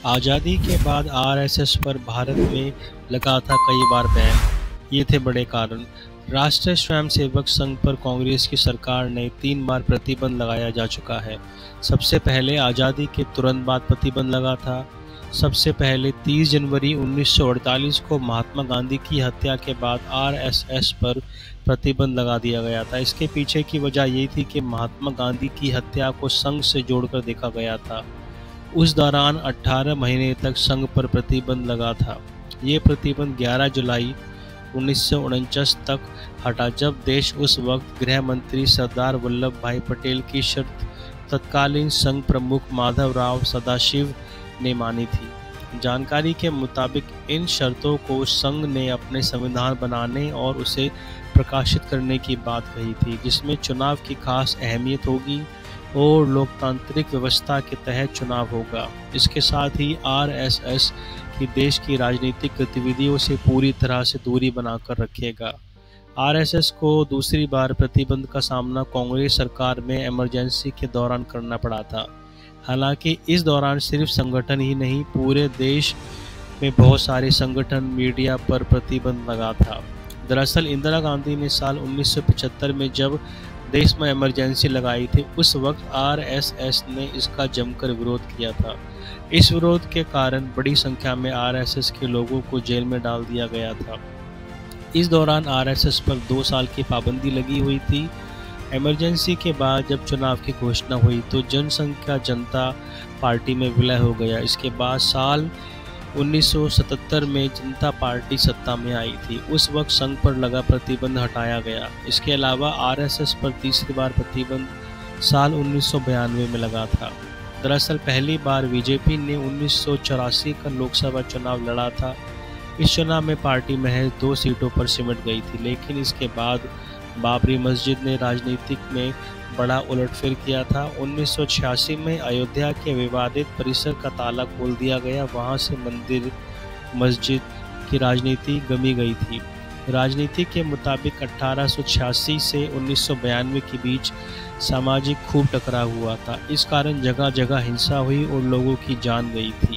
आज़ादी के बाद आरएसएस पर भारत में लगा था कई बार बैन। ये थे बड़े कारण। राष्ट्रीय स्वयंसेवक संघ पर कांग्रेस की सरकार ने 3 बार प्रतिबंध लगाया जा चुका है। सबसे पहले आज़ादी के तुरंत बाद प्रतिबंध लगा था। सबसे पहले 30 जनवरी 1948 को महात्मा गांधी की हत्या के बाद आरएसएस पर प्रतिबंध लगा दिया गया था। इसके पीछे की वजह ये थी कि महात्मा गांधी की हत्या को संघ से जोड़कर देखा गया था। उस दौरान 18 महीने तक संघ पर प्रतिबंध लगा था। ये प्रतिबंध 11 जुलाई 1949 तक हटा, जब देश उस वक्त गृह मंत्री सरदार वल्लभ भाई पटेल की शर्त तत्कालीन संघ प्रमुख माधवराव सदाशिव ने मानी थी। जानकारी के मुताबिक इन शर्तों को संघ ने अपने संविधान बनाने और उसे प्रकाशित करने की बात कही थी, जिसमें चुनाव की खास अहमियत होगी और लोकतांत्रिक व्यवस्था के तहत चुनाव होगा। इसके साथ ही आरएसएस की देश की राजनीतिक गतिविधियों से पूरी तरह से दूरी बनाकर रखेगा। आरएसएस को दूसरी बार प्रतिबंध का सामना कांग्रेस सरकार में इमरजेंसी के दौरान करना पड़ा था। हालांकि इस दौरान सिर्फ संगठन ही नहीं, पूरे देश में बहुत सारे संगठन मीडिया पर प्रतिबंध लगा था। दरअसल इंदिरा गांधी ने साल 1975 में जब देश में इमरजेंसी लगाई थी, उस वक्त आरएसएस ने इसका जमकर विरोध किया था। इस विरोध के कारण बड़ी संख्या में आरएसएस के लोगों को जेल में डाल दिया गया था। इस दौरान आरएसएस पर 2 साल की पाबंदी लगी हुई थी। इमरजेंसी के बाद जब चुनाव की घोषणा हुई तो जनसंघ जनता पार्टी में विलय हो गया। इसके बाद साल 1977 में जनता पार्टी सत्ता में आई थी। उस वक्त संघ पर लगा प्रतिबंध हटाया गया। इसके अलावा आरएसएस पर तीसरी बार प्रतिबंध साल 1992 में लगा था। दरअसल पहली बार बीजेपी ने 1984 का लोकसभा चुनाव लड़ा था। इस चुनाव में पार्टी महज 2 सीटों पर सिमट गई थी, लेकिन इसके बाद बाबरी मस्जिद ने राजनीतिक में बड़ा उलटफेर किया था। 1986 में अयोध्या के विवादित परिसर का ताला खोल दिया गया। वहां से मंदिर मस्जिद की राजनीति गमी गई थी। राजनीति के मुताबिक 1886 से 1992 के बीच सामाजिक खूब टकराव हुआ था। इस कारण जगह जगह हिंसा हुई और लोगों की जान गई थी।